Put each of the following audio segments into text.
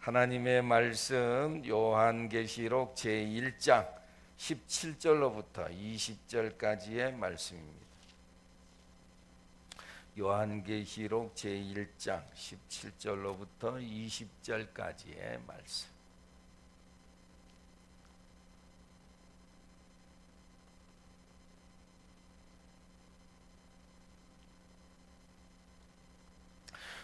하나님의 말씀 요한계시록 제1장 17절로부터 20절까지의 말씀입니다. 요한계시록 제1장 17절로부터 20절까지의 말씀.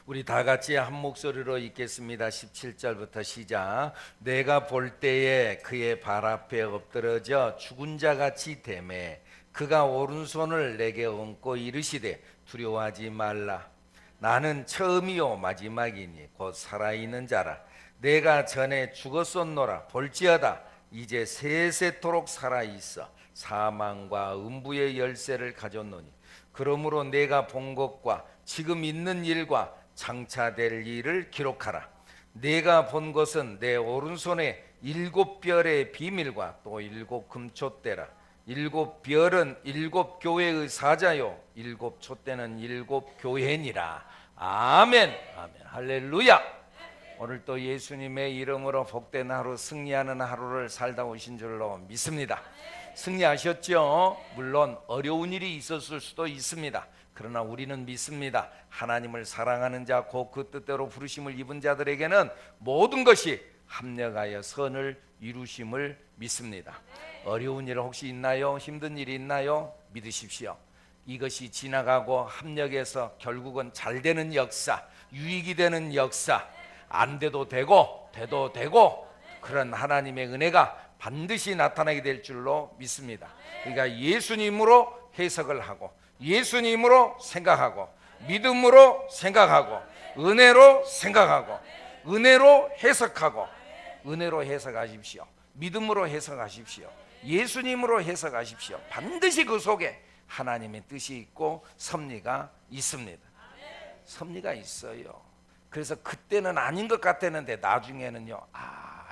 우리 다 같이 한 목소리로 읽겠습니다. 17절부터 시작. 내가 볼 때에 그의 발 앞에 엎드러져 죽은 자같이 되매 그가 오른손을 내게 얹고 이르시되 두려워하지 말라. 나는 처음이요 마지막이니 곧 살아있는 자라. 내가 전에 죽었었노라. 볼지어다 이제 세세토록 살아있어 사망과 음부의 열쇠를 가졌노니 그러므로 내가 본 것과 지금 있는 일과 장차 될 일을 기록하라. 내가 본 것은 내 오른손에 7별의 비밀과 또 7금촛대라. 7별은 7교회의 사자요 7촛대는 7교회니라. 아멘. 아멘. 할렐루야. 오늘 또 예수님의 이름으로 복된 하루, 승리하는 하루를 살다 오신 줄로 믿습니다. 승리하셨죠? 물론 어려운 일이 있었을 수도 있습니다. 그러나 우리는 믿습니다. 하나님을 사랑하는 자, 곧 그 뜻대로 부르심을 입은 자들에게는 모든 것이 합력하여 선을 이루심을 믿습니다. 어려운 일 혹시 있나요? 힘든 일이 있나요? 믿으십시오. 이것이 지나가고 합력해서 결국은 잘 되는 역사, 유익이 되는 역사, 안 돼도 되고 돼도 되고 그런 하나님의 은혜가 반드시 나타나게 될 줄로 믿습니다. 그러니까 예수님으로 해석을 하고 예수님으로 생각하고 믿음으로 생각하고 은혜로 생각하고 은혜로 해석하고 은혜로 해석하십시오. 믿음으로 해석하십시오. 예수님으로 해석하십시오. 반드시 그 속에 하나님의 뜻이 있고 섭리가 있습니다. 섭리가 있어요. 그래서 그때는 아닌 것 같았는데 나중에는요,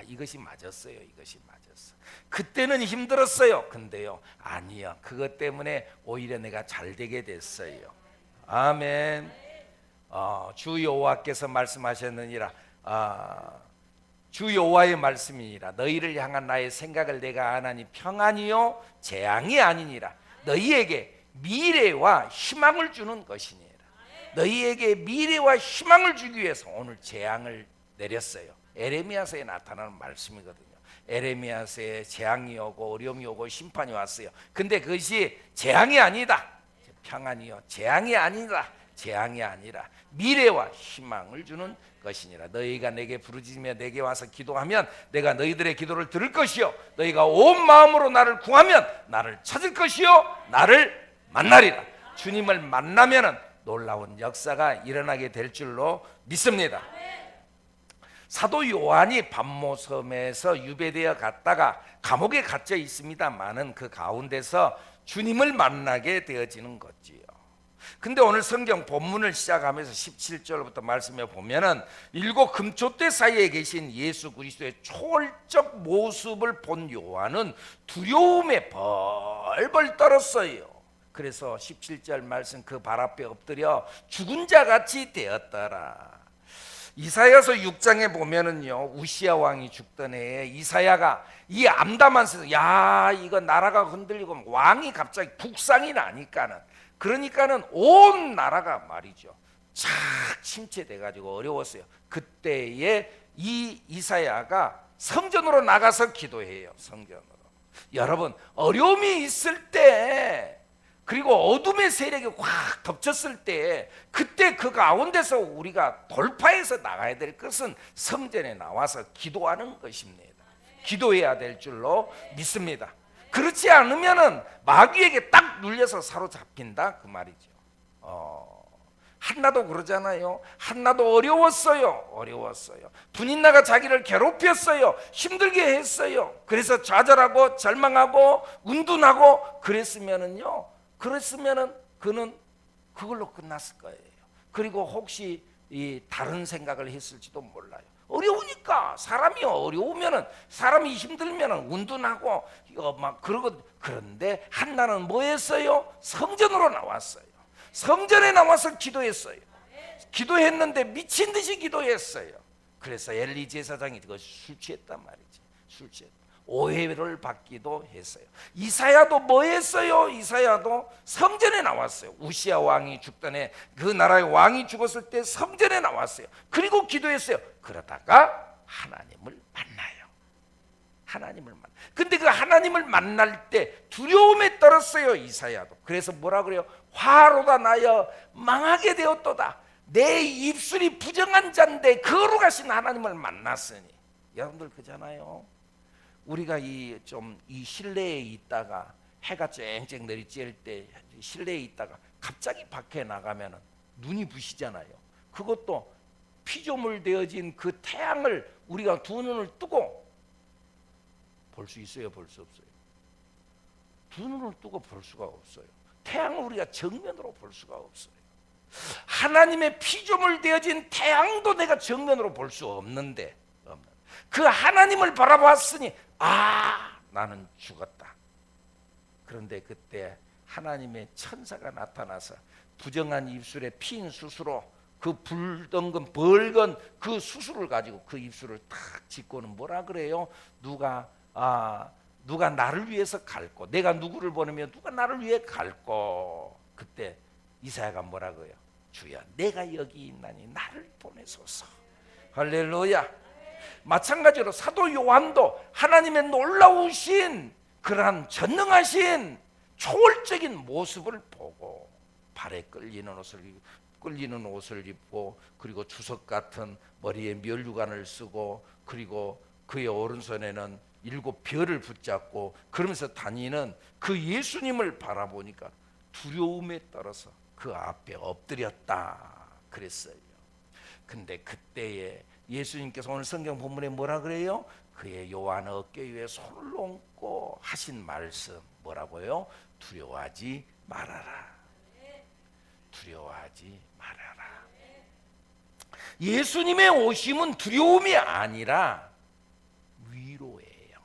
이것이 맞았어요. 이것이 맞았어. 그때는 힘들었어요. 근데요, 아니요, 그것 때문에 오히려 내가 잘 되게 됐어요. 아멘. 주 여호와께서 말씀하셨느니라. 주 여호와의 말씀이니라. 너희를 향한 나의 생각을 내가 아나니 평안이요 재앙이 아니니라. 너희에게 미래와 희망을 주는 것이니라. 너희에게 미래와 희망을 주기 위해서 오늘 재앙을 내렸어요. 에레미야서에 나타나는 말씀이거든요. 에레미야서에 재앙이 오고 어려움이 오고 심판이 왔어요. 근데 그것이 재앙이 아니다. 평안이요 재앙이 아니다. 재앙이 아니라 미래와 희망을 주는 것이니라. 너희가 내게 부르짖으며 내게 와서 기도하면 내가 너희들의 기도를 들을 것이요 너희가 온 마음으로 나를 구하면 나를 찾을 것이요 나를 만나리라. 주님을 만나면은 놀라운 역사가 일어나게 될 줄로 믿습니다. 사도 요한이 반모섬에서 유배되어 갔다가 감옥에 갇혀 있습니다만은 그 가운데서 주님을 만나게 되어지는 거지요. 근데 오늘 성경 본문을 시작하면서 17절부터 말씀해 보면은 7금촛대 사이에 계신 예수 그리스도의 초월적 모습을 본 요한은 두려움에 벌벌 떨었어요. 그래서 17절 말씀 그 발 앞에 엎드려 죽은 자같이 되었더라. 이사야서 6장에 보면은요, 우시야 왕이 죽던 해에 이사야가 이 암담한 세상, 이거 나라가 흔들리고 왕이 갑자기 북상이 나니까는, 그러니까는 온 나라가 말이죠, 착 침체돼 가지고 어려웠어요. 그때에 이 이사야가 성전으로 나가서 기도해요. 성전으로. 여러분, 어려움이 있을 때, 그리고 어둠의 세력이 확 덮쳤을 때, 그때 그 가운데서 우리가 돌파해서 나가야 될 것은 성전에 나와서 기도하는 것입니다. 기도해야 될 줄로 믿습니다. 그렇지 않으면은 마귀에게 딱 눌려서 사로잡힌다 그 말이죠. 한나도 그러잖아요. 한나도 어려웠어요. 분인나가 자기를 괴롭혔어요. 힘들게 했어요. 그래서 좌절하고 절망하고 운둔하고 그랬으면은 그는 그걸로 끝났을 거예요. 그리고 혹시 이 다른 생각을 했을지도 몰라요. 어려우니까, 사람이 어려우면은, 사람이 힘들면은 운둔하고 막 그러고. 그런데 한나는 뭐 했어요? 성전으로 나왔어요. 성전에 나와서 기도했어요. 기도했는데 미친 듯이 기도했어요. 그래서 엘리 제사장이 그거 술 취했단 말이지. 술 취했다. 오해를 받기도 했어요. 이사야도 뭐 했어요? 이사야도 성전에 나왔어요. 우시야 왕이 죽던에 그 나라의 왕이 죽었을 때 성전에 나왔어요. 그리고 기도했어요. 그러다가 하나님을 만나요. 하나님을 만나. 근데 그 하나님을 만날 때 두려움에 떨었어요. 이사야도. 그래서 뭐라 그래요? 화로다 나여 망하게 되었도다. 내 입술이 부정한 자인데 거룩하신 하나님을 만났으니. 여러분들 그잖아요. 우리가 이 실내에 있다가 해가 쨍쨍 내리쬐을 때 실내에 있다가 갑자기 밖에 나가면 눈이 부시잖아요. 그것도 피조물 되어진 그 태양을 우리가 두 눈을 뜨고 볼 수 있어요, 볼 수 없어요? 두 눈을 뜨고 볼 수가 없어요. 태양을 우리가 정면으로 볼 수가 없어요. 하나님의 피조물 되어진 태양도 내가 정면으로 볼 수 없는데 그 하나님을 바라봤으니 나는 죽었다. 그런데 그때 하나님의 천사가 나타나서 부정한 입술에 핀 수수로 그 붉은 벌건 그 수술을 가지고 그 입술을 탁 짚고는 뭐라 그래요? 누가 나를 위해서 갈고, 내가 누구를 보내면 누가 나를 위해 갈고. 그때 이사야가 뭐라고 해요? 주여 내가 여기 있나니 나를 보내소서. 할렐루야. 마찬가지로 사도 요한도 하나님의 놀라우신 그러한 전능하신 초월적인 모습을 보고 발에 끌리는 옷을 입고 그리고 주석 같은 머리에 면류관을 쓰고 그리고 그의 오른손에는 7별을 붙잡고 그러면서 다니는 그 예수님을 바라보니까 두려움에 떨어서 그 앞에 엎드렸다 그랬어요. 근데 그때에 예수님께서 오늘 성경 본문에 뭐라 그래요? 그의 요한 어깨 위에 손을 얹고 하신 말씀 뭐라고요? 두려워하지 말아라. 두려워하지 말아라. 예수님의 오심은 두려움이 아니라 위로예요.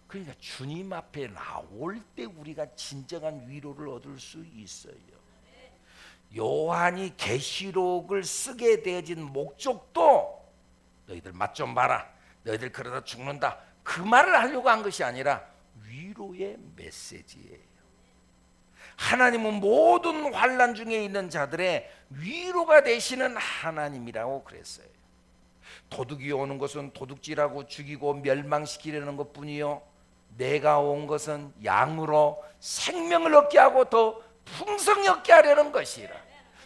그러니까 주님 앞에 나올 때 우리가 진정한 위로를 얻을 수 있어요. 요한이 계시록을 쓰게 되어진 목적도 너희들 맛 좀 봐라, 너희들 그러다 죽는다, 그 말을 하려고 한 것이 아니라 위로의 메시지예요. 하나님은 모든 환난 중에 있는 자들의 위로가 되시는 하나님이라고 그랬어요. 도둑이 오는 것은 도둑질하고 죽이고 멸망시키려는 것뿐이요 내가 온 것은 양으로 생명을 얻게 하고 더 풍성히 얻게 하려는 것이라.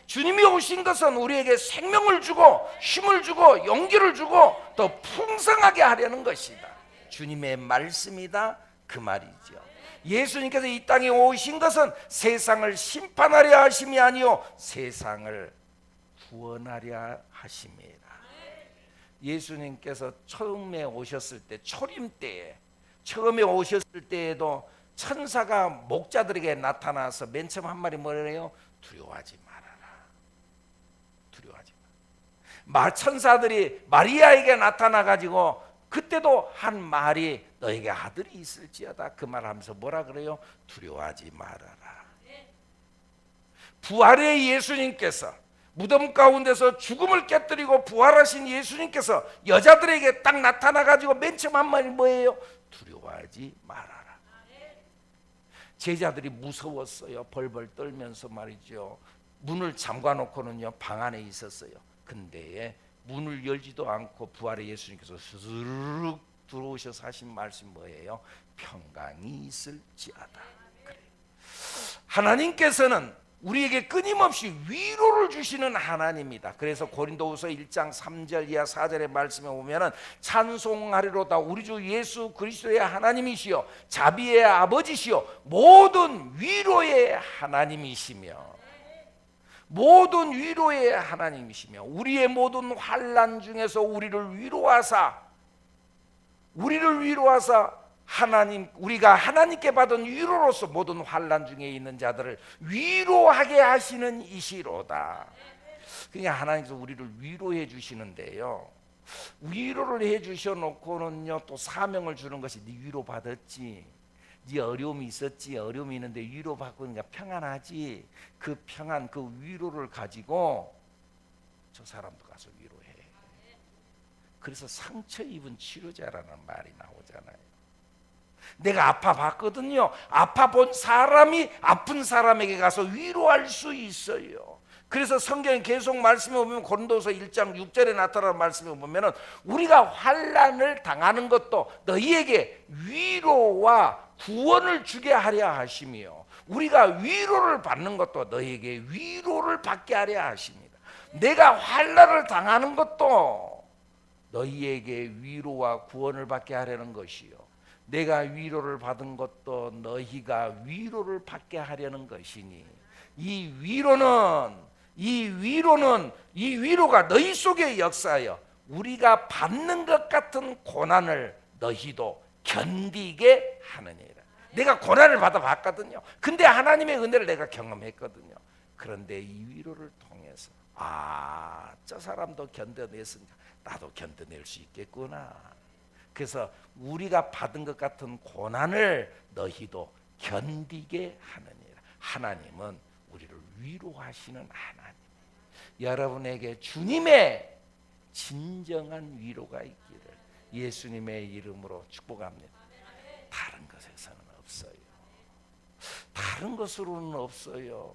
주님이 오신 것은 우리에게 생명을 주고 힘을 주고 용기를 주고 더 풍성하게 하려는 것이다. 주님의 말씀이다 그 말이죠. 예수님께서 이 땅에 오신 것은 세상을 심판하려 하심이 아니요 세상을 구원하려 하심이라. 예수님께서 처음에 오셨을 때 초림 때에 처음에 오셨을 때에도 천사가 목자들에게 나타나서 맨 처음 한 말이 뭐래요? 두려워하지 말아라. 두려워하지 마라. 천사들이 마리아에게 나타나 가지고 그때도 한 말이 너에게 아들이 있을지어다 그 말하면서 뭐라 그래요? 두려워하지 말아라. 부활의 예수님께서 무덤 가운데서 죽음을 깨뜨리고 부활하신 예수님께서 여자들에게 딱 나타나 가지고 맨 처음 한 말이 뭐예요? 두려워하지 말아라. 제자들이 무서웠어요. 벌벌 떨면서 말이죠. 문을 잠가 놓고는요 방 안에 있었어요. 근데 문을 열지도 않고 부활의 예수님께서 스르륵 들어오셔서 하신 말씀이 뭐예요? 평강이 있을지어다. 그래요. 하나님께서는 우리에게 끊임없이 위로를 주시는 하나님이다. 그래서 고린도후서 1장 3절 이하 4절의 말씀에 보면은 찬송하리로다 우리 주 예수 그리스도의 하나님이시요 자비의 아버지시요 모든 위로의 하나님이시며 모든 위로의 하나님이시며 우리의 모든 환난 중에서 우리를 위로하사 하나님 우리가 하나님께 받은 위로로서 모든 환난 중에 있는 자들을 위로하게 하시는 이시로다. 그러니까 하나님께서 우리를 위로해 주시는데요. 위로를 해 주셔 놓고는요 또 사명을 주는 것이 네 위로 받았지, 네 어려움이 있었지, 어려움이 있는데 위로 받고 그러니까 평안하지. 그 평안 그 위로를 가지고 저 사람도 가서 위로해. 그래서 상처 입은 치료자라는 말이 나오잖아요. 내가 아파 봤거든요. 아파 본 사람이 아픈 사람에게 가서 위로할 수 있어요. 그래서 성경에 계속 말씀해 보면 고린도서 1장 6절에 나타나는 말씀에 보면은 우리가 환난을 당하는 것도 너희에게 위로와 구원을 주게 하려 하시며 우리가 위로를 받는 것도 너희에게 위로를 받게 하려 하십니다. 내가 환난을 당하는 것도 너희에게 위로와 구원을 받게 하려는 것이요 내가 위로를 받은 것도 너희가 위로를 받게 하려는 것이니 이 위로가 너희 속에 역사하여 우리가 받는 것 같은 고난을 너희도 견디게 하느니라. 내가 고난을 받아봤거든요. 근데 하나님의 은혜를 내가 경험했거든요. 그런데 이 위로를 통해서 저 사람도 견뎌냈으니까 나도 견뎌낼 수 있겠구나. 그래서 우리가 받은 것 같은 고난을 너희도 견디게 하느니라. 하나님은 우리를 위로하시는 하나님. 여러분에게 주님의 진정한 위로가 있기를 예수님의 이름으로 축복합니다. 다른 것에서는 없어요. 다른 것으로는 없어요.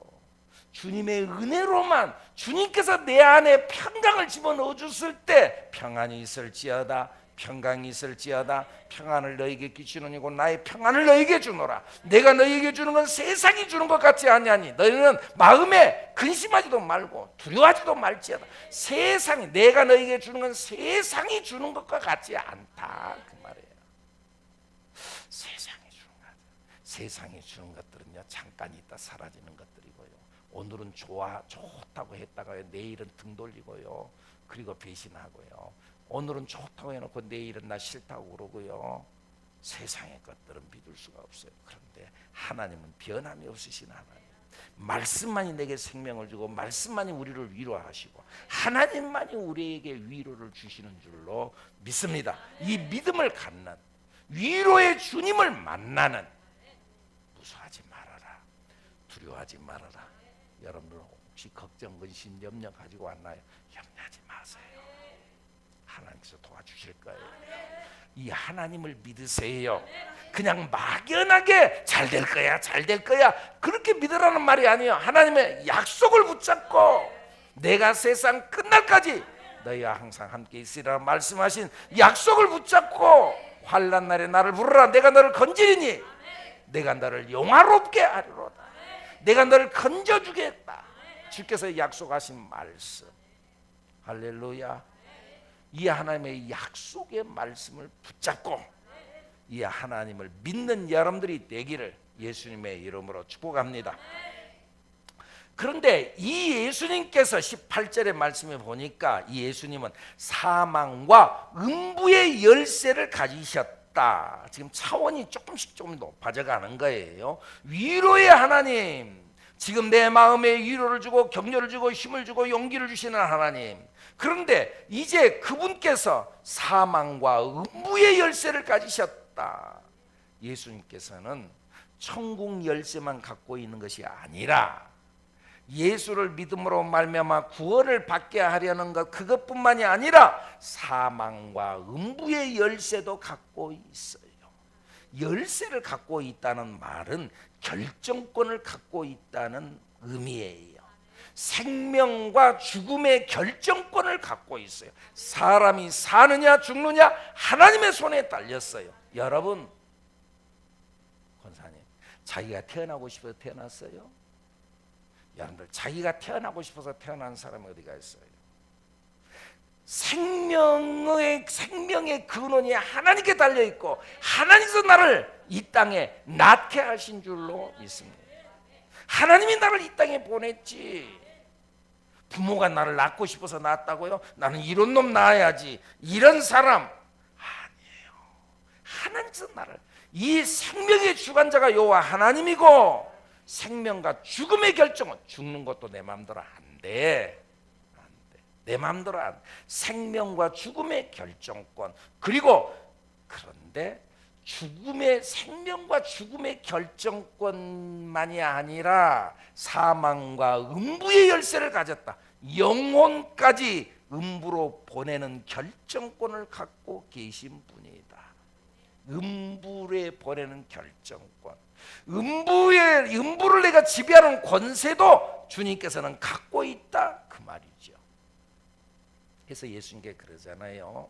주님의 은혜로만 주님께서 내 안에 평강을 집어넣어 줬을 때 평안이 있을지어다 평강이 있을지어다 평안을 너에게 끼치느니고 나의 평안을 너에게 주노라. 내가 너에게 주는 건 세상이 주는 것 같지 아니하니 너희는 마음에 근심하지도 말고 두려워하지도 말지어다. 세상이 내가 너에게 주는 건 세상이 주는 것과 같지 않다 그 말이에요. 세상이 주는 것들은요 잠깐 있다 사라지는 것들이고요. 오늘은 좋다고 했다가요 내일은 등 돌리고요. 그리고 배신하고요. 오늘은 좋다고 해놓고 내일은 나 싫다고 그러고요. 세상의 것들은 믿을 수가 없어요. 그런데 하나님은 변함이 없으신 하나님. 말씀만이 내게 생명을 주고 말씀만이 우리를 위로하시고 하나님만이 우리에게 위로를 주시는 줄로 믿습니다. 이 믿음을 갖는 위로의 주님을 만나는 무서워하지 말아라. 두려워하지 말아라. 여러분들 혹시 걱정, 근심, 염려 가지고 왔나요? 염려하지 마세요. 하나님께서 도와주실 거예요. 이 하나님을 믿으세요. 그냥 막연하게 잘 될 거야 그렇게 믿으라는 말이 아니에요. 하나님의 약속을 붙잡고 내가 세상 끝날까지 너희와 항상 함께 있으리라 말씀하신 약속을 붙잡고 환난 날에 나를 부르라. 내가 너를 건지리니 내가 너를 영화롭게 하리로다. 내가 너를 건져주겠다. 주께서 약속하신 말씀. 할렐루야. 이 하나님의 약속의 말씀을 붙잡고 이 하나님을 믿는 여러분들이 되기를 예수님의 이름으로 축복합니다. 그런데 이 예수님께서 18절의 말씀에 보니까 이 예수님은 사망과 음부의 열쇠를 가지셨다. 지금 차원이 조금씩 좀 높아져 가는 거예요. 위로의 하나님, 지금 내 마음에 위로를 주고 격려를 주고 힘을 주고 용기를 주시는 하나님. 그런데 이제 그분께서 사망과 음부의 열쇠를 가지셨다. 예수님께서는 천국 열쇠만 갖고 있는 것이 아니라 예수를 믿음으로 말미암아 구원을 받게 하려는 것 그것뿐만이 아니라 사망과 음부의 열쇠도 갖고 있어요. 열쇠를 갖고 있다는 말은 결정권을 갖고 있다는 의미예요. 생명과 죽음의 결정권을 갖고 있어요. 사람이 사느냐 죽느냐 하나님의 손에 달렸어요. 여러분, 권사님, 자기가 태어나고 싶어서 태어났어요? 여러분들, 자기가 태어나고 싶어서 태어난 사람이 어디가 있어요? 생명의 근원이 하나님께 달려 있고 하나님께서 나를 이 땅에 낳게 하신 줄로 믿습니다. 하나님이 나를 이 땅에 보냈지. 부모가 나를 낳고 싶어서 낳았다고요? 나는 이런 놈 낳아야지. 이런 사람 아니에요. 하나님께서 나를, 이 생명의 주관자가 여호와 하나님이고 생명과 죽음의 결정은 죽는 것도 내 마음대로 안 돼. 내 마음대로 안 돼. 생명과 죽음의 결정권. 그리고 그런데 생명과 죽음의 결정권만이 아니라 사망과 음부의 열쇠를 가졌다. 영혼까지 음부로 보내는 결정권을 갖고 계신 분이다. 음부에 보내는 결정권, 음부를 내가 지배하는 권세도 주님께서는 갖고 있다, 그 말이죠. 그래서 예수님께 그러잖아요.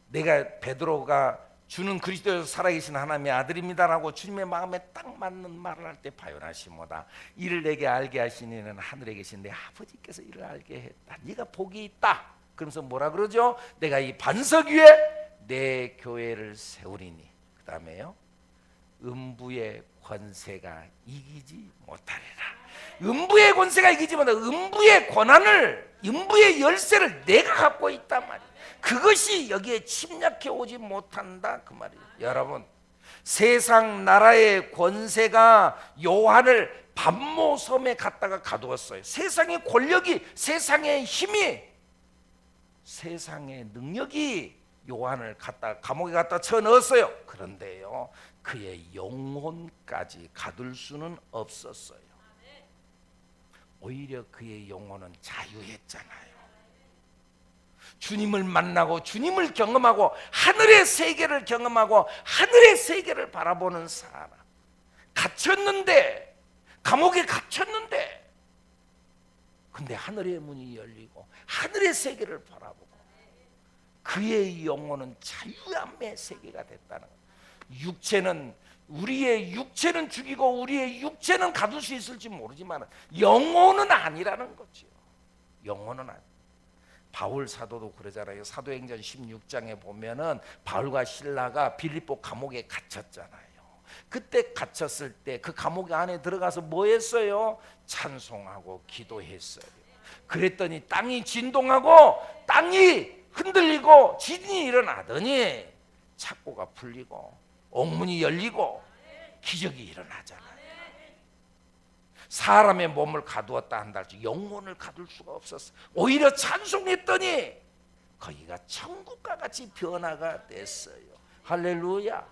내가 베드로가 주는 그리스도에서 살아계신 하나님의 아들입니다라고 주님의 마음에 딱 맞는 말을 할 때 바요나시모다. 이를 내게 알게 하신 이는 하늘에 계신 내 아버지께서 이를 알게 했다. 네가 복이 있다. 그러면서 뭐라 그러죠? 내가 이 반석 위에 내 교회를 세우리니, 그 다음에요, 음부의 권세가 이기지 못하리라. 음부의 권세가 이기지 못하리라. 음부의 권한을, 음부의 열쇠를 내가 갖고 있단 말이에요. 그것이 여기에 침략해 오지 못한다, 그 말이에요. 여러분, 세상 나라의 권세가 요한을 반모섬에 갖다가 가두었어요. 세상의 권력이, 세상의 힘이, 세상의 능력이 요한을 감옥에 갖다 쳐넣었어요. 그런데요, 그의 영혼까지 가둘 수는 없었어요. 오히려 그의 영혼은 자유했잖아요. 주님을 만나고 주님을 경험하고 하늘의 세계를 경험하고 하늘의 세계를 바라보는 사람. 갇혔는데, 감옥에 갇혔는데, 근데 하늘의 문이 열리고 하늘의 세계를 바라보고 그의 영혼은 자유함의 세계가 됐다는 거예요. 육체는, 우리의 육체는 죽이고 우리의 육체는 가둘 수 있을지 모르지만 영혼은 아니라는 거죠. 영혼은 아니. 바울 사도도 그러잖아요. 사도행전 16장에 보면은 바울과 실라가 빌립보 감옥에 갇혔잖아요. 그때 갇혔을 때 그 감옥 안에 들어가서 뭐 했어요? 찬송하고 기도했어요. 그랬더니 땅이 진동하고 땅이 흔들리고 지진이 일어나더니 착고가 풀리고 옥문이 열리고 기적이 일어나잖아요. 사람의 몸을 가두었다 한다 할지 영혼을 가둘 수가 없었어. 오히려 찬송했더니 거기가 천국과 같이 변화가 됐어요. 할렐루야.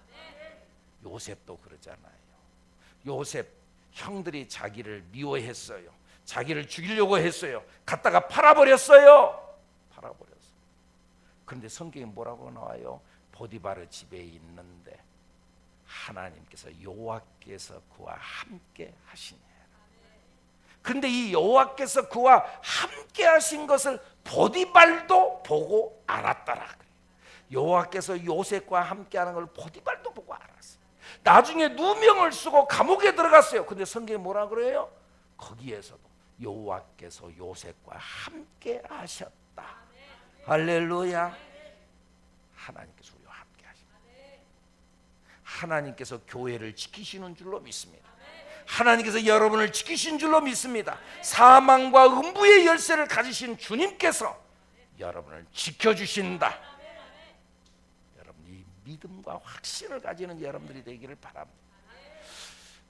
요셉도 그러잖아요. 요셉 형들이 자기를 미워했어요. 자기를 죽이려고 했어요. 갖다가 팔아버렸어요. 그런데 성경에 뭐라고 나와요? 보디바르 집에 있는데 하나님께서, 여호와께서 그와 함께 하시니. 그런데 이 여호와께서 그와 함께 하신 것을 보디발도 보고 알았더라. 여호와께서 요셉과 함께 하는 걸 보디발도 보고 알았어요. 나중에 누명을 쓰고 감옥에 들어갔어요. 근데 성경에 뭐라 그래요? 거기에서도 여호와께서 요셉과 함께 하셨다. 할렐루야. 하나님께서 우리와 함께 하십니다. 하나님께서 교회를 지키시는 줄로 믿습니다. 하나님께서 여러분을 지키신 줄로 믿습니다. 사망과 음부의 열쇠를 가지신 주님께서 여러분을 지켜주신다. 여러분, 이 믿음과 확신을 가지는 여러분들이 되기를 바랍니다.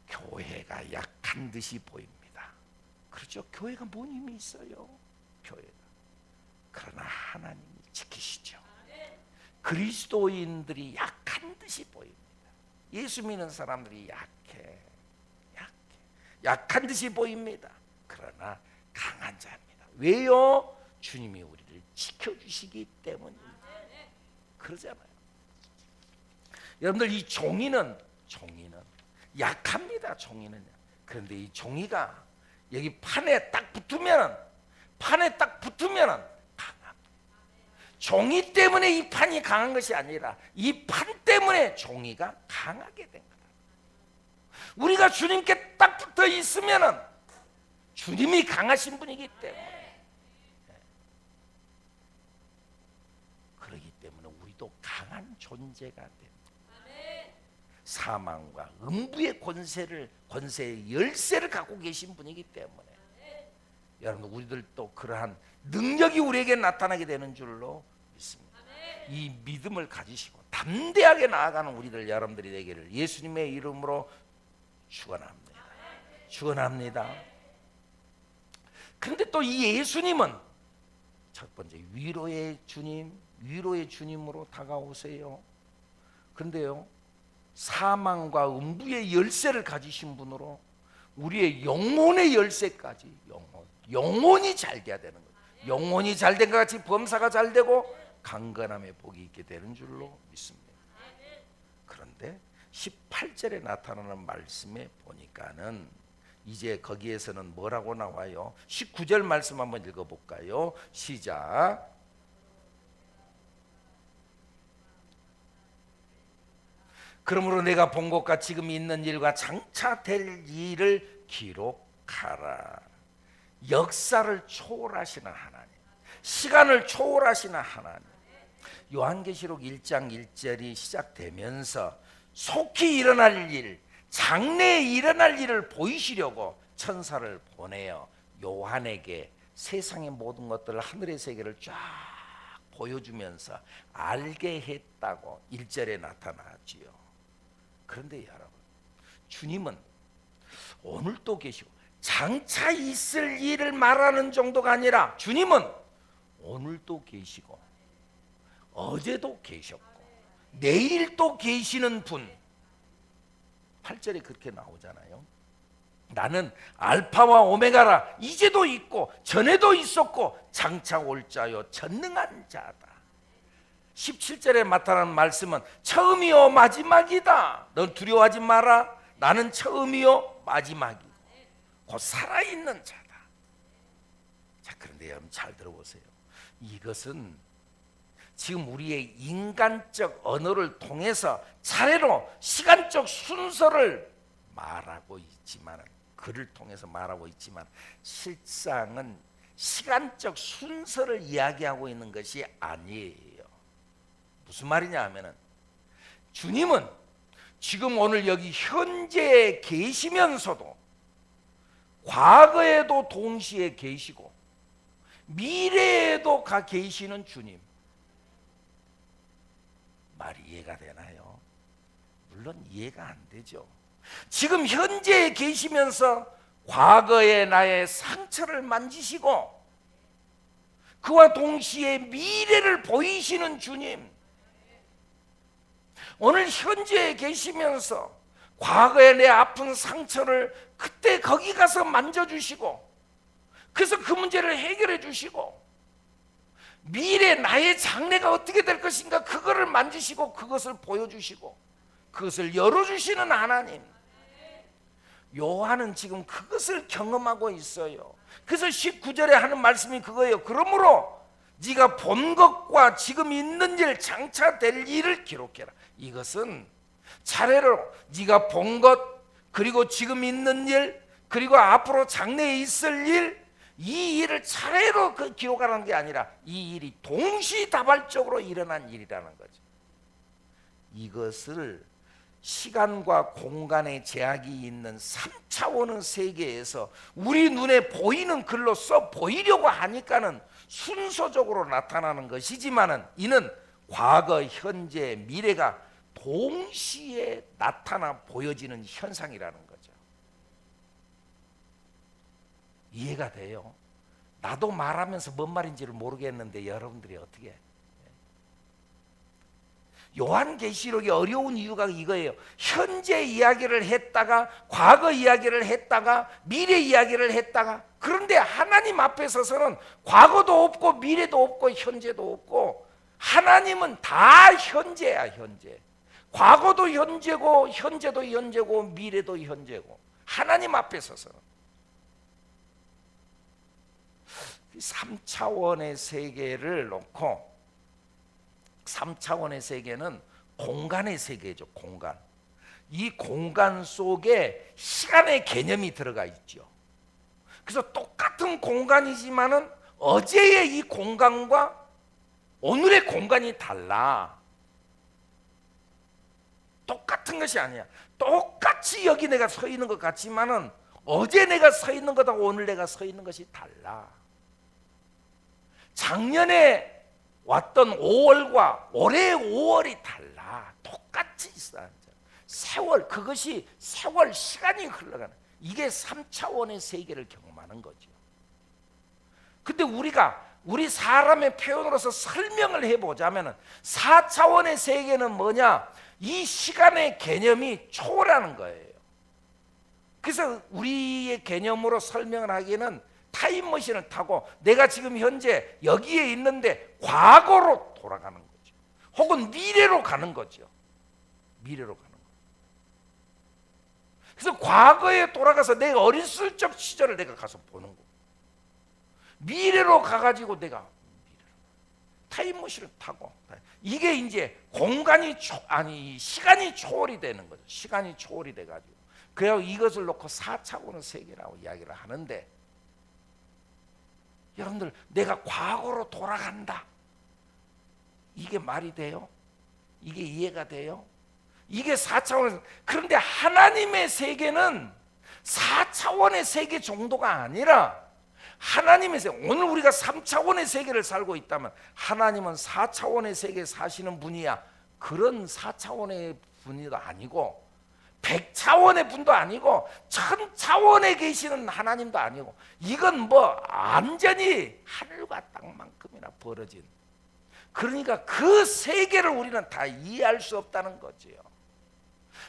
교회가 약한 듯이 보입니다. 그렇죠? 교회가 뭔 힘이 있어요? 교회가. 그러나 하나님이 지키시죠. 그리스도인들이 약한 듯이 보입니다. 예수 믿는 사람들이 약한 듯이 보입니다. 그러나 강한 자입니다. 왜요? 주님이 우리를 지켜주시기 때문입니다. 그러잖아요. 여러분들, 이 종이는 약합니다. 종이는. 그런데 이 종이가 여기 판에 딱 붙으면 강합니다. 종이 때문에 이 판이 강한 것이 아니라 이 판 때문에 종이가 강하게 된 거다. 우리가 주님께 딱 붙어 있으면은 주님이 강하신 분이기 때문에, 그렇기 때문에 우리도 강한 존재가 됩니다. 사망과 음부의 권세의 열쇠를 갖고 계신 분이기 때문에 여러분, 우리들도 그러한 능력이 우리에게 나타나게 되는 줄로 믿습니다. 이 믿음을 가지시고 담대하게 나아가는 우리들 여러분들이 되기를 예수님의 이름으로 축원합니다. 그런데 또 이 예수님은 첫 번째 위로의 주님으로 다가오세요. 그런데요, 사망과 음부의 열쇠를 가지신 분으로 우리의 영혼의 열쇠까지 영혼이 잘 돼야 되는 거예요. 영혼이 잘 된 것 같이 범사가 잘 되고 강건함의 복이 있게 되는 줄로 믿습니다. 그런데 18절에 나타나는 말씀에 보니까는 이제 거기에서는 뭐라고 나와요? 19절 말씀 한번 읽어볼까요? 시작. 그러므로 내가 본 것과 지금 있는 일과 장차 될 일을 기록하라. 역사를 초월하시는 하나님, 시간을 초월하시는 하나님. 요한계시록 1장 1절이 시작되면서 속히 일어날 일, 장래에 일어날 일을 보이시려고 천사를 보내어 요한에게 세상의 모든 것들을, 하늘의 세계를 쫙 보여주면서 알게 했다고 1절에 나타나지요. 그런데 여러분, 주님은 오늘도 계시고 장차 있을 일을 말하는 정도가 아니라 주님은 오늘도 계시고 어제도 계셨고 내일도 계시는 분. 8절에 그렇게 나오잖아요. 나는 알파와 오메가라, 이제도 있고 전에도 있었고 장차 올 자요 전능한 자다. 17절에 나타나는 말씀은 처음이요 마지막이다. 넌 두려워하지 마라. 나는 처음이요 마지막이고 곧 살아있는 자다. 자, 그런데 여러분 잘 들어보세요. 이것은 지금 우리의 인간적 언어를 통해서 차례로 시간적 순서를 말하고 있지만, 글을 통해서 말하고 있지만 실상은 시간적 순서를 이야기하고 있는 것이 아니에요. 무슨 말이냐 하면은 주님은 지금 오늘 여기 현재에 계시면서도 과거에도 동시에 계시고 미래에도 가 계시는 주님. 말이 이해가 되나요? 물론 이해가 안 되죠. 지금 현재에 계시면서 과거의 나의 상처를 만지시고 그와 동시에 미래를 보이시는 주님. 오늘 현재에 계시면서 과거의 내 아픈 상처를 그때 거기 가서 만져주시고 그래서 그 문제를 해결해 주시고 미래 나의 장래가 어떻게 될 것인가 그거를 만지시고 그것을 보여주시고 그것을 열어주시는 하나님. 요한은 지금 그것을 경험하고 있어요. 그래서 19절에 하는 말씀이 그거예요. 그러므로 네가 본 것과 지금 있는 일, 장차 될 일을 기록해라. 이것은 차례로 네가 본 것, 그리고 지금 있는 일, 그리고 앞으로 장래에 있을 일, 이 일을 차례로 기록하는 게 아니라 이 일이 동시다발적으로 일어난 일이라는 거죠. 이것을 시간과 공간의 제약이 있는 3차원의 세계에서 우리 눈에 보이는 글로 써 보이려고 하니까는 순서적으로 나타나는 것이지만은 이는 과거, 현재, 미래가 동시에 나타나 보여지는 현상이라는 거죠. 이해가 돼요? 나도 말하면서 뭔 말인지를 모르겠는데 여러분들이 어떻게? 요한계시록이 어려운 이유가 이거예요. 현재 이야기를 했다가 과거 이야기를 했다가 미래 이야기를 했다가, 그런데 하나님 앞에 서서는 과거도 없고 미래도 없고 현재도 없고 하나님은 다 현재야. 현재. 과거도 현재고 현재도 현재고 미래도 현재고 하나님 앞에 서서는 3차원의 세계를 놓고, 3차원의 세계는 공간의 세계죠. 공간. 이 공간 속에 시간의 개념이 들어가 있죠. 그래서 똑같은 공간이지만은 어제의 이 공간과 오늘의 공간이 달라. 똑같은 것이 아니야. 똑같이 여기 내가 서 있는 것 같지만은 어제 내가 서 있는 것하고 오늘 내가 서 있는 것이 달라. 작년에 왔던 5월과 올해의 5월이 달라. 똑같이 있어. 세월, 그것이 세월 시간이 흘러가는, 이게 3차원의 세계를 경험하는 거죠. 근데 우리 사람의 표현으로서 설명을 해보자면 4차원의 세계는 뭐냐? 이 시간의 개념이 초월하는 거예요. 그래서 우리의 개념으로 설명을 하기에는 타임머신을 타고 내가 지금 현재 여기에 있는데 과거로 돌아가는 거죠. 혹은 미래로 가는 거죠. 미래로 가는 거죠. 그래서 과거에 돌아가서 내 어린 시절 시절을 내가 가서 보는 거고, 미래로 가가지고 내가 타임머신을 타고, 이게 이제 시간이 초월이 되는 거죠. 시간이 초월이 돼가지고, 그래서 이것을 놓고 4차원의 세계라고 이야기를 하는데, 여러분들 내가 과거로 돌아간다, 이게 말이 돼요? 이게 이해가 돼요? 이게 4차원의, 그런데 하나님의 세계는 4차원의 세계 정도가 아니라 하나님의 세계, 오늘 우리가 3차원의 세계를 살고 있다면 하나님은 4차원의 세계에 사시는 분이야. 그런 4차원의 분도 아니고 100차원의 분도 아니고 1000차원에 계시는 하나님도 아니고, 이건 뭐 완전히 하늘과 땅만큼이나 벌어진, 그러니까 그 세계를 우리는 다 이해할 수 없다는 거지요.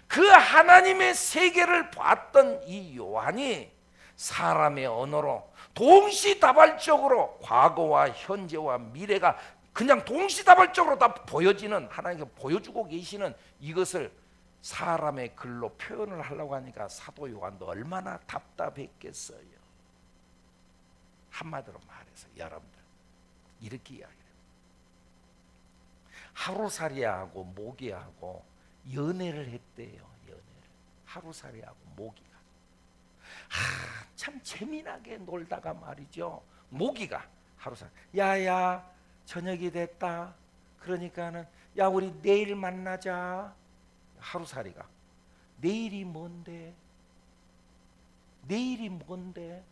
그 하나님의 세계를 봤던 이 요한이 사람의 언어로 동시다발적으로 과거와 현재와 미래가 그냥 동시다발적으로 다 보여지는, 하나님께서 보여주고 계시는 이것을 사람의 글로 표현을 하려고 하니까 사도 요한도 얼마나 답답했겠어요. 한마디로 말해서 여러분들 이렇게 이야기해요. 하루살이하고 모기하고 연애를 했대요. 연애를. 하루살이하고 모기가 참 재미나게 놀다가 말이죠, 모기가 하루살이, 야야 저녁이 됐다, 그러니까는 야 우리 내일 만나자. 하루살이가 내일이 뭔데? 내일이 뭔데?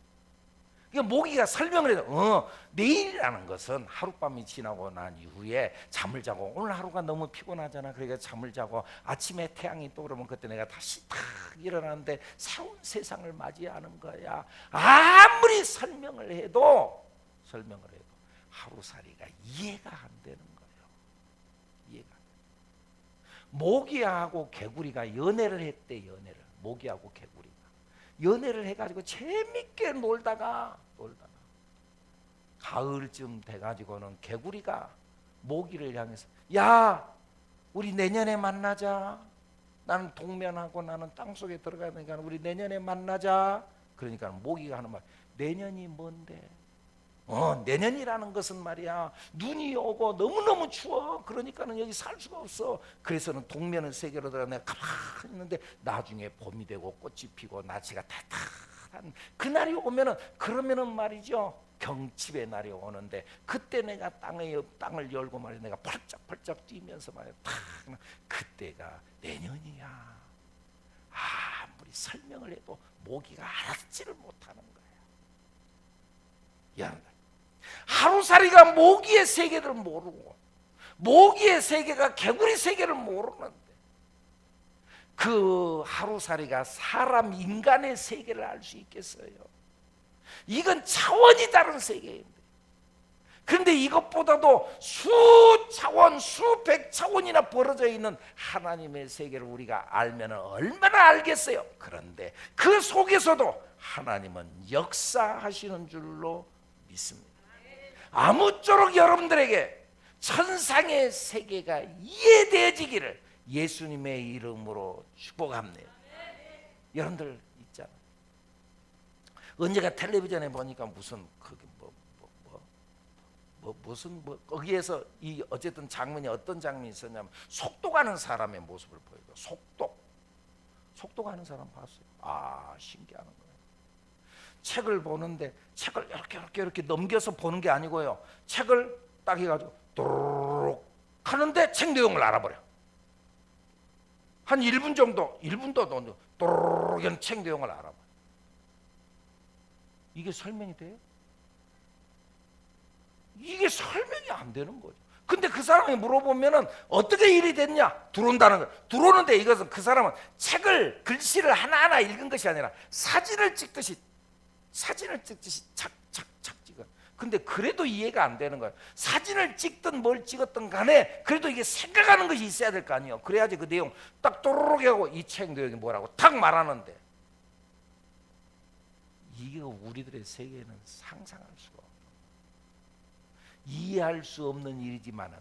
그러니까 모기가 설명을 해도 내일이라는 것은 하룻밤이 지나고 난 이후에 잠을 자고, 오늘 하루가 너무 피곤하잖아, 그러니까 잠을 자고 아침에 태양이 떠오르면 그때 내가 다시 탁 일어나는데 새로운 세상을 맞이하는 거야. 아무리 설명을 해도 하루살이가 이해가 안 되는 거예요. 이해가. 모기하고 개구리가 연애를 했대. 연애를. 모기하고 개구리가 연애를 해가지고 재밌게 놀다가 가을쯤 돼가지고는 개구리가 모기를 향해서 야 우리 내년에 만나자, 나는 동면하고 나는 땅속에 들어가야 되니까 우리 내년에 만나자. 그러니까 모기가 하는 말, 내년이 뭔데? 내년이라는 것은 말이야, 눈이 오고 너무너무 추워. 그러니까는 여기 살 수가 없어. 그래서는 동면의 세계로 들어가 내가 가만히 있는데 나중에 봄이 되고 꽃이 피고 날씨가 따뜻한 그날이 오면은, 그러면은 말이죠, 경칩의 날이 오는데 그때 내가 땅을 열고 말이야, 내가 펄쩍펄쩍 뛰면서 말이야, 그때가 내년이야. 아무리 설명을 해도 모기가 알아듣지를 못하는 거야. 여러분들, 하루살이가 모기의 세계를 모르고 모기의 세계가 개구리 세계를 모르는데, 그 하루살이가 사람 인간의 세계를 알 수 있겠어요? 이건 차원이 다른 세계인데, 그런데 이것보다도 수차원 수백 차원이나 벌어져 있는 하나님의 세계를 우리가 알면 얼마나 알겠어요? 그런데 그 속에서도 하나님은 역사하시는 줄로 믿습니다. 아무쪼록 여러분들에게 천상의 세계가 이해되어지기를 예수님의 이름으로 축복합니다. 여러분들 있잖아요, 언제가 텔레비전에 보니까 무슨 무슨 거기에서 이 어쨌든 장면이 어떤 장면이 있었냐면 속도 가는 사람의 모습을 보여요. 속도 가는 사람 봤어요. 신기한 거예요. 책을 보는데 책을 이렇게 넘겨서 보는 게 아니고요, 책을 딱 해가지고 도록 하는데 책 내용을 알아버려. 한 1분 정도, 1분도 도록 이런 책 내용을 알아버려. 이게 설명이 돼요? 이게 설명이 안 되는 거죠. 근데 그 사람이 물어보면은 어떻게 일이 됐냐? 들어온다는 거예요. 들어오는데 이것은 그 사람은 책을, 글씨를 하나하나 읽은 것이 아니라 사진을 찍듯이 착착착 찍어. 근데 그래도 이해가 안 되는 거예요. 사진을 찍든 뭘 찍었든 간에 그래도 이게 생각하는 것이 있어야 될 거 아니에요. 그래야지 그 내용 딱 또르륵 하고 이 책 내용이 뭐라고 탁 말하는데, 이게 우리들의 세계는 상상할 수가 없어요. 이해할 수 없는 일이지만은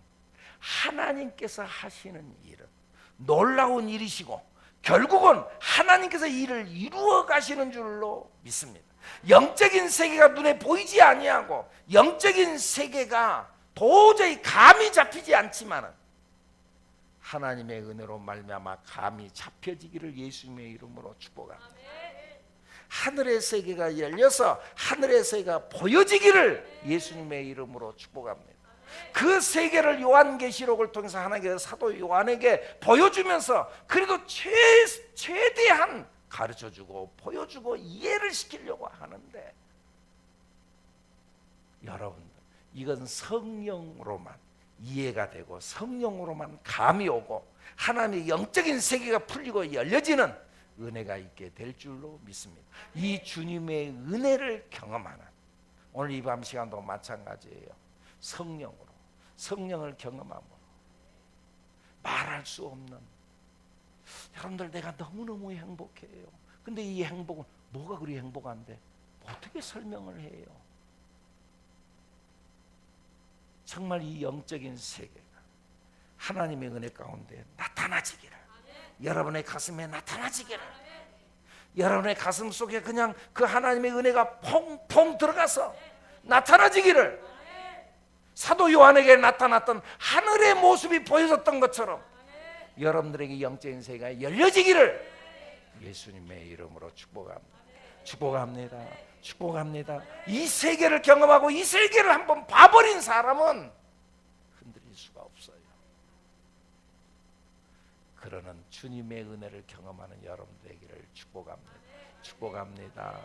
하나님께서 하시는 일은 놀라운 일이시고 결국은 하나님께서 일을 이루어 가시는 줄로 믿습니다. 영적인 세계가 눈에 보이지 아니하고 영적인 세계가 도저히 감이 잡히지 않지만은 하나님의 은혜로 말미암아 감이 잡혀지기를 예수님의 이름으로 축복합니다. 하늘의 세계가 열려서 하늘의 세계가 보여지기를 예수님의 이름으로 축복합니다. 그 세계를 요한계시록을 통해서 하나님께서 사도 요한에게 보여주면서 그래도 최대한 가르쳐주고 보여주고 이해를 시키려고 하는데, 여러분들 이건 성령으로만 이해가 되고 성령으로만 감이 오고 하나님의 영적인 세계가 풀리고 열려지는 은혜가 있게 될 줄로 믿습니다. 이 주님의 은혜를 경험하는, 오늘 이 밤 시간도 마찬가지예요. 성령을 경험함으로 말할 수 없는, 여러분들 내가 너무너무 행복해요. 근데 이 행복은 뭐가 그리 행복한데 어떻게 설명을 해요? 정말 이 영적인 세계가 하나님의 은혜 가운데 나타나지기를, 여러분의 가슴에 나타나지기를, 여러분의 가슴 속에 그냥 그 하나님의 은혜가 퐁퐁 들어가서 나타나지기를, 사도 요한에게 나타났던 하늘의 모습이 보여졌던 것처럼 여러분들에게 영적인 세계가 열려지기를 예수님의 이름으로 축복합니다. 축복합니다. 축복합니다. 이 세계를 경험하고 이 세계를 한번 봐버린 사람은 흔들릴 수가 없어요. 그러는 주님의 은혜를 경험하는 여러분 되기를 축복합니다. 축복합니다.